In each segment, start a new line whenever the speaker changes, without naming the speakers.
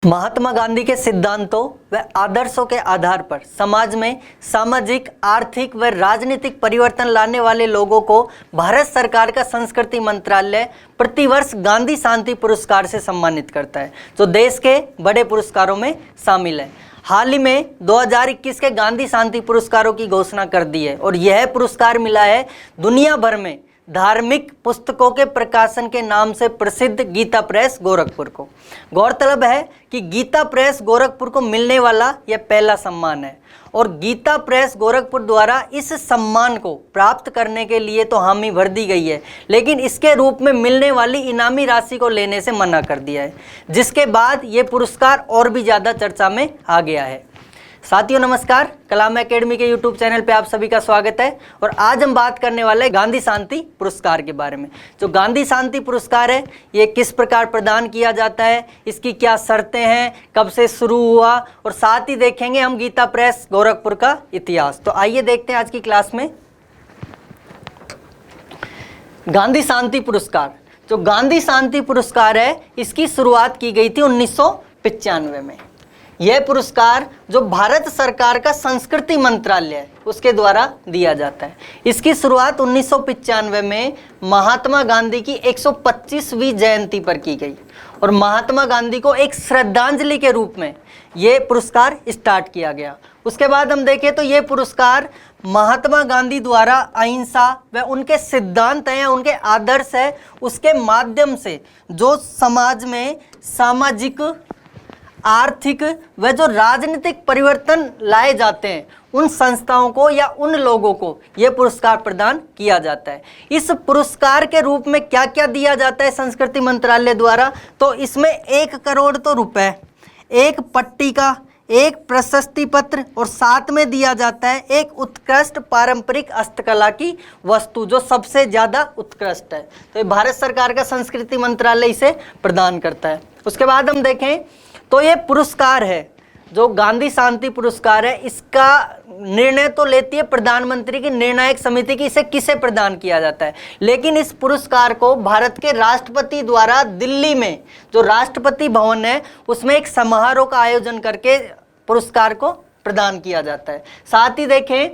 महात्मा गांधी के सिद्धांतों व आदर्शों के आधार पर समाज में सामाजिक, आर्थिक व राजनीतिक परिवर्तन लाने वाले लोगों को भारत सरकार का संस्कृति मंत्रालय प्रतिवर्ष गांधी शांति पुरस्कार से सम्मानित करता है, जो देश के बड़े पुरस्कारों में शामिल है। हाल ही में 2021 के गांधी शांति पुरस्कारों की घोषणा कर दी है और यह पुरस्कार मिला है दुनिया भर में धार्मिक पुस्तकों के प्रकाशन के नाम से प्रसिद्ध गीता प्रेस गोरखपुर को। गौरतलब है कि गीता प्रेस गोरखपुर को मिलने वाला यह पहला सम्मान है और गीता प्रेस गोरखपुर द्वारा इस सम्मान को प्राप्त करने के लिए तो हामी भर दी गई है, लेकिन इसके रूप में मिलने वाली इनामी राशि को लेने से मना कर दिया है, जिसके बाद ये पुरस्कार और भी ज़्यादा चर्चा में आ गया है। साथियों नमस्कार, कलाम एकेडमी के यूट्यूब चैनल पे आप सभी का स्वागत है और आज हम बात करने वाले हैं गांधी शांति पुरस्कार के बारे में। जो गांधी शांति पुरस्कार है ये किस प्रकार प्रदान किया जाता है, इसकी क्या शर्तें हैं, कब से शुरू हुआ और साथ ही देखेंगे हम गीता प्रेस गोरखपुर का इतिहास। तो आइए देखते हैं आज की क्लास में। गांधी शांति पुरस्कार, जो गांधी शांति पुरस्कार है इसकी शुरुआत की गई थी 1995 में। यह पुरस्कार जो भारत सरकार का संस्कृति मंत्रालय है उसके द्वारा दिया जाता है। इसकी शुरुआत 1995 में महात्मा गांधी की 125वीं जयंती पर की गई और महात्मा गांधी को एक श्रद्धांजलि के रूप में यह पुरस्कार स्टार्ट किया गया। उसके बाद हम देखें तो यह पुरस्कार महात्मा गांधी द्वारा अहिंसा व उनके सिद्धांत हैं, उनके आदर्श है, उसके माध्यम से जो समाज में सामाजिक, आर्थिक व जो राजनीतिक परिवर्तन लाए जाते हैं उन संस्थाओं को या उन लोगों को यह पुरस्कार प्रदान किया जाता है। इस पुरस्कार के रूप में क्या क्या दिया जाता है संस्कृति मंत्रालय द्वारा, तो इसमें 1 करोड़ तो रुपए, 1 पट्टिका, 1 प्रशस्ति पत्र और साथ में दिया जाता है 1 उत्कृष्ट पारंपरिक हस्तकला की वस्तु जो सबसे ज़्यादा उत्कृष्ट है। तो ये भारत सरकार का संस्कृति मंत्रालय इसे प्रदान करता है। उसके बाद हम देखें तो ये पुरस्कार है जो गांधी शांति पुरस्कार है, इसका निर्णय तो लेती है प्रधानमंत्री की निर्णायक समिति की इसे किसे प्रदान किया जाता है, लेकिन इस पुरस्कार को भारत के राष्ट्रपति द्वारा दिल्ली में जो राष्ट्रपति भवन है उसमें एक समारोह का आयोजन करके पुरस्कार को प्रदान किया जाता है। साथ ही देखें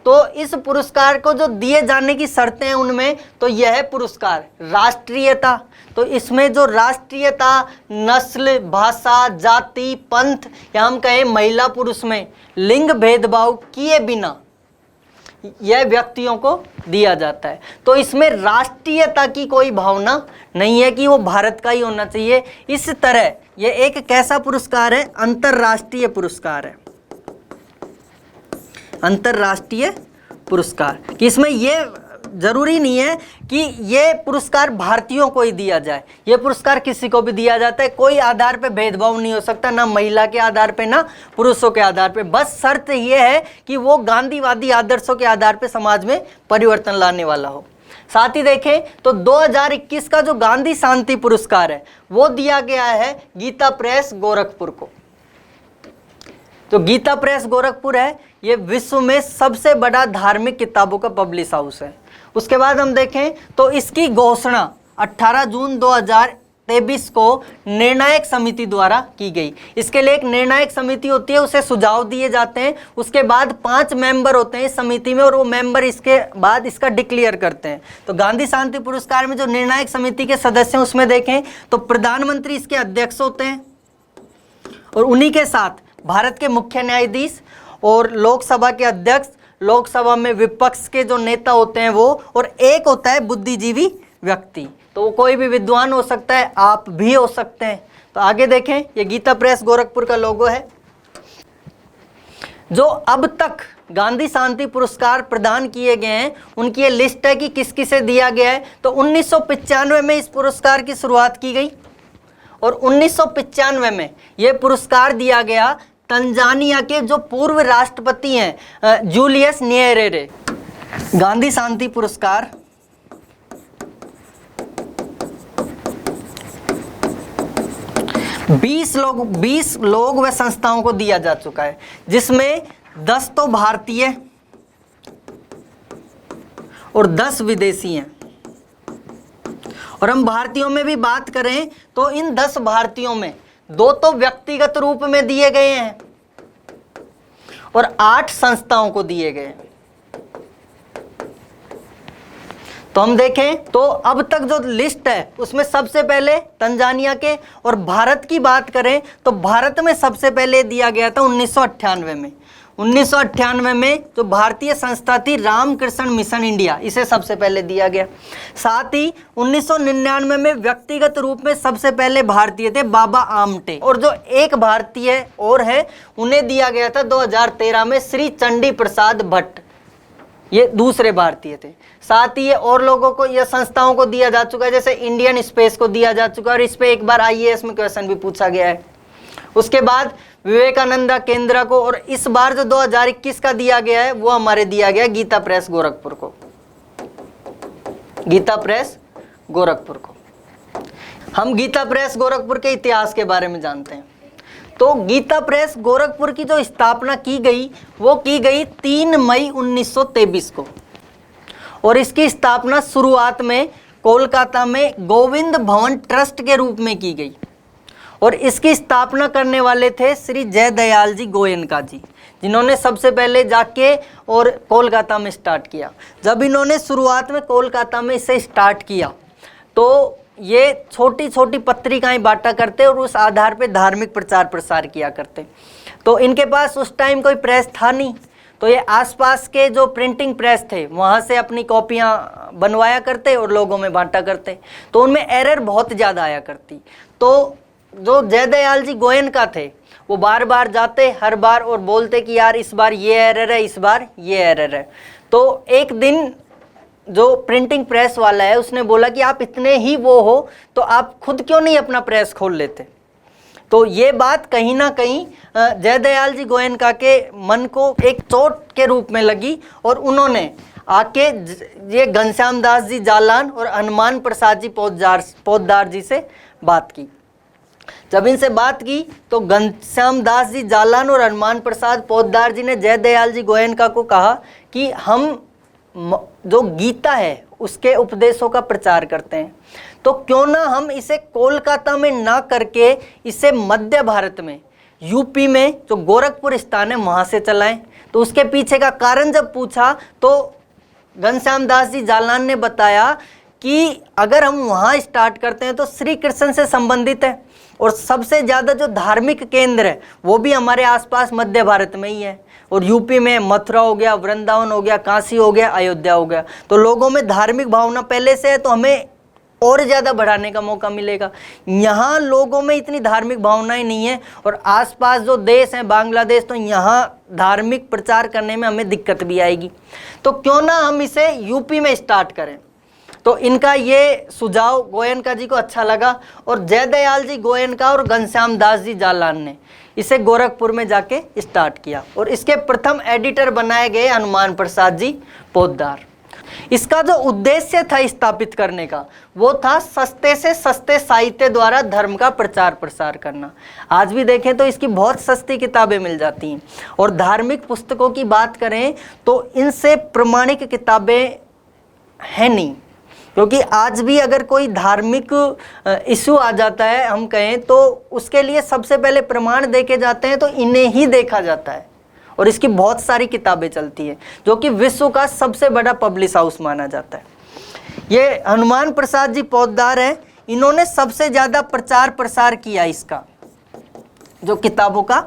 तो इस पुरस्कार को जो दिए जाने की शर्तें हैं उनमें तो यह पुरस्कार राष्ट्रीयता, तो इसमें जो राष्ट्रीयता, नस्ल, भाषा, जाति, पंथ या हम कहें महिला पुरुष में लिंग भेदभाव किए बिना यह व्यक्तियों को दिया जाता है। तो इसमें राष्ट्रीयता की कोई भावना नहीं है कि वो भारत का ही होना चाहिए। इस तरह यह एक कैसा पुरस्कार है, अंतर्राष्ट्रीय पुरस्कार है, अंतर्राष्ट्रीय पुरस्कार। कि इसमें यह जरूरी नहीं है कि ये पुरस्कार भारतीयों को ही दिया जाए, ये पुरस्कार किसी को भी दिया जाता है, कोई आधार पे भेदभाव नहीं हो सकता, ना महिला के आधार पे ना पुरुषों के आधार पे। बस शर्त ये है कि वो गांधीवादी आदर्शों के आधार पे समाज में परिवर्तन लाने वाला हो। साथ ही देखें तो 2021 का जो गांधी शांति पुरस्कार है वो दिया गया है गीता प्रेस गोरखपुर को। तो गीता प्रेस गोरखपुर है ये विश्व में सबसे बड़ा धार्मिक किताबों का पब्लिश हाउस है। उसके बाद हम देखें तो इसकी घोषणा 18 जून 2023 को निर्णायक समिति द्वारा की गई। इसके लिए एक निर्णायक समिति होती है, उसे सुझाव दिए जाते हैं, उसके बाद 5 मेंबर होते हैं इस समिति में और वो मेंबर इसके बाद इसका डिक्लेयर करते हैं। तो गांधी शांति पुरस्कार में जो निर्णायक समिति के सदस्य हैं उसमें देखें तो प्रधानमंत्री इसके अध्यक्ष होते हैं और उन्हीं के साथ भारत के मुख्य न्यायाधीश और लोकसभा के अध्यक्ष, लोकसभा में विपक्ष के जो नेता होते हैं वो, और एक होता है बुद्धिजीवी व्यक्ति। तो वो कोई भी विद्वान हो सकता है, आप भी हो सकते हैं। तो आगे देखें ये गीता प्रेस गोरखपुर का लोगो है। जो अब तक गांधी शांति पुरस्कार प्रदान किए गए हैं उनकी ये लिस्ट है कि किस किसे दिया गया है। तो 1995 में इस पुरस्कार की शुरुआत की गई और 1995 में यह पुरस्कार दिया गया तंजानिया के जो पूर्व राष्ट्रपति हैं जूलियस न्येरेरे। गांधी शांति पुरस्कार बीस लोग व संस्थाओं को दिया जा चुका है, जिसमें 10 तो भारतीय और 10 विदेशी हैं। और हम भारतीयों में भी बात करें तो इन 10 भारतीयों में 2 तो व्यक्तिगत रूप में दिए गए हैं और 8 संस्थाओं को दिए गए हैं। तो हम देखें तो अब तक जो लिस्ट है उसमें सबसे पहले तंजानिया के, और भारत की बात करें तो भारत में सबसे पहले दिया गया था 1998 में। 1998 में जो भारतीय संस्था थी रामकृष्ण मिशन इंडिया, इसे सबसे पहले दिया गया। साथ ही 1999 में व्यक्तिगत रूप में सबसे पहले भारतीय थे बाबा आमटे, और जो एक भारतीय और है उन्हें दिया गया था 2013 में श्री चंडी प्रसाद भट्ट, ये दूसरे भारतीय थे। साथ ही ये और लोगों को या संस्थाओं को दिया जा चुका है, जैसे इंडियन स्पेस को दिया जा चुका है और इस पे एक बार IAS में क्वेश्चन भी पूछा गया है। उसके बाद विवेकानंदा केंद्र को, और इस बार जो 2021 का दिया गया है वो हमारे दिया गया गीता प्रेस गोरखपुर को, गीता प्रेस गोरखपुर को। हम गीता प्रेस गोरखपुर के इतिहास के बारे में जानते हैं। तो गीता प्रेस गोरखपुर की जो स्थापना की गई वो की गई 3 मई 1923 को, और इसकी स्थापना शुरुआत में कोलकाता में गोविंद भवन ट्रस्ट के रूप में की गई, और इसकी स्थापना करने वाले थे श्री जयदयाल जी गोयनका जी, जिन्होंने सबसे पहले जाके और कोलकाता में स्टार्ट किया। जब इन्होंने शुरुआत में कोलकाता में इसे स्टार्ट किया तो ये छोटी छोटी पत्रिकाएं बांटा करते और उस आधार पे धार्मिक प्रचार प्रसार किया करते। तो इनके पास उस टाइम कोई प्रेस था नहीं, तो ये आसपास के जो प्रिंटिंग प्रेस थे वहाँ से अपनी कॉपियाँ बनवाया करते और लोगों में बांटा करते। तो उनमें एरर बहुत ज़्यादा आया करती। तो जो जयदयाल जी गोयनका थे वो बार बार जाते हर बार और बोलते कि यार इस बार ये एरर है, इस बार ये एरर है। तो एक दिन जो प्रिंटिंग प्रेस वाला है उसने बोला कि आप इतने ही वो हो तो आप खुद क्यों नहीं अपना प्रेस खोल लेते। तो ये बात कहीं ना कहीं जयदयाल जी गोयनका के मन को एक चोट के रूप में लगी, और उन्होंने आके ये घनश्याम दास जी जालान और हनुमान प्रसाद जी पोद्दार जी से बात की। जब इनसे बात की तो घनश्याम दास जी जालान और हनुमान प्रसाद पोद्दार जी ने जयदयाल जी गोयनका को कहा कि हम जो गीता है उसके उपदेशों का प्रचार करते हैं, तो क्यों ना हम इसे कोलकाता में ना करके इसे मध्य भारत में, यूपी में जो गोरखपुर स्थान है वहाँ से चलाएं। तो उसके पीछे का कारण जब पूछा तो घनश्याम दास जी जालान ने बताया कि अगर हम वहाँ स्टार्ट करते हैं तो श्री कृष्ण से संबंधित है, और सबसे ज़्यादा जो धार्मिक केंद्र है वो भी हमारे आसपास मध्य भारत में ही है, और यूपी में मथुरा हो गया, वृंदावन हो गया, काशी हो गया, अयोध्या हो गया। तो लोगों में धार्मिक भावना पहले से है तो हमें और ज़्यादा बढ़ाने का मौका मिलेगा। यहाँ लोगों में इतनी धार्मिक भावनाएं नहीं है, और आसपास जो देश हैं बांग्लादेश, तो यहाँ धार्मिक प्रचार करने में हमें दिक्कत भी आएगी। तो क्यों ना हम इसे यूपी में स्टार्ट करें। तो इनका ये सुझाव गोयनका जी को अच्छा लगा, और जयदयाल जी गोयनका और घनश्याम दास जी जालान ने इसे गोरखपुर में जाके स्टार्ट किया, और इसके प्रथम एडिटर बनाए गए हनुमान प्रसाद जी पोद्दार। इसका जो उद्देश्य था स्थापित करने का वो था सस्ते से सस्ते साहित्य द्वारा धर्म का प्रचार प्रसार करना। आज भी देखें तो इसकी बहुत सस्ती किताबें मिल जाती हैं, और धार्मिक पुस्तकों की बात करें तो इनसे प्रमाणिक किताबें हैं नहीं, क्योंकि आज भी अगर कोई धार्मिक इशू आ जाता है हम कहें तो उसके लिए सबसे पहले प्रमाण देके जाते हैं तो इन्हें ही देखा जाता है, और इसकी बहुत सारी किताबें चलती हैं जो कि विश्व का सबसे बड़ा पब्लिश हाउस माना जाता है। ये हनुमान प्रसाद जी पोद्दार हैं, इन्होंने सबसे ज़्यादा प्रचार प्रसार किया इसका जो किताबों का,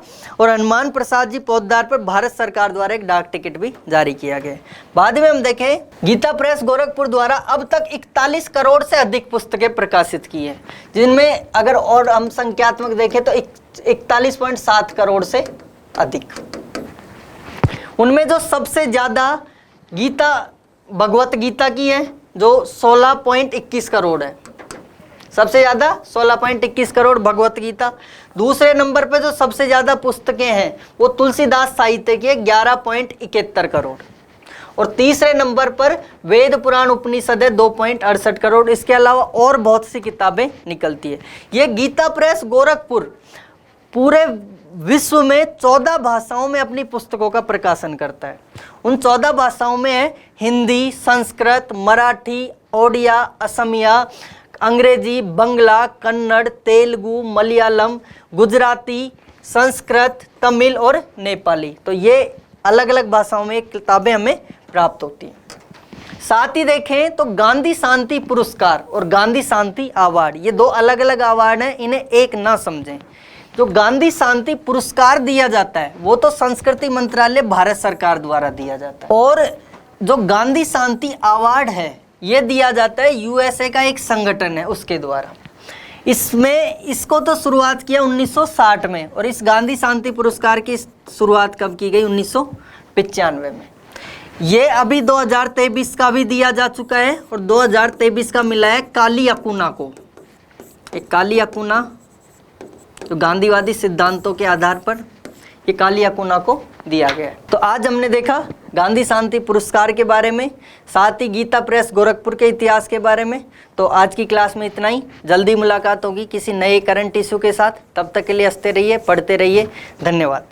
और हनुमान प्रसाद जी पोद्दार पर भारत सरकार द्वारा एक डाक टिकट भी जारी किया गया। बाद में हम देखें गीता प्रेस गोरखपुर द्वारा अब तक 41 करोड़ से अधिक पुस्तकें प्रकाशित की हैं, जिनमें अगर और हम संख्यात्मक देखें तो 41.7 करोड़ से अधिक। उनमें जो सबसे ज़्यादा गीता भगवत गीता की है जो 16.21 करोड़ है, सबसे ज़्यादा 16.21 करोड़ भगवत गीता। दूसरे नंबर पे जो सबसे ज़्यादा पुस्तकें हैं वो तुलसीदास साहित्य की है 11.71 करोड़, और तीसरे नंबर पर वेद पुराण उपनिषद है 2.68 करोड़। इसके अलावा और बहुत सी किताबें निकलती है। ये गीता प्रेस गोरखपुर पूरे विश्व में 14 भाषाओं में अपनी पुस्तकों का प्रकाशन करता है। उन 14 भाषाओं में है हिंदी, संस्कृत, मराठी, ओडिया, असमिया, अंग्रेजी, बंगला, कन्नड़, तेलुगु, मलयालम, गुजराती, संस्कृत, तमिल और नेपाली। तो ये अलग अलग भाषाओं में किताबें हमें प्राप्त होती हैं। साथ ही देखें तो गांधी शांति पुरस्कार और गांधी शांति अवार्ड, ये दो अलग अलग अवार्ड हैं, इन्हें एक ना समझें। जो गांधी शांति पुरस्कार दिया जाता है वो तो संस्कृति मंत्रालय भारत सरकार द्वारा दिया जाता है, और जो गांधी शांति अवार्ड है ये दिया जाता है यूएसए का एक संगठन है उसके द्वारा। इसको तो शुरुआत किया 1960 में, और इस गांधी शांति पुरस्कार की शुरुआत कब की गई? 1995 में। ये अभी 2023 का भी दिया जा चुका है, और 2023 का मिला है काली अकुना को। एक काली अकुना जो गांधीवादी सिद्धांतों के आधार पर ये काली अकुना को दिया गया है। तो आज हमने देखा गांधी शांति पुरस्कार के बारे में, साथ ही गीता प्रेस गोरखपुर के इतिहास के बारे में। तो आज की क्लास में इतना ही। जल्दी मुलाकात होगी किसी नए करंट इशू के साथ। तब तक के लिए हंसते रहिए, पढ़ते रहिए। धन्यवाद।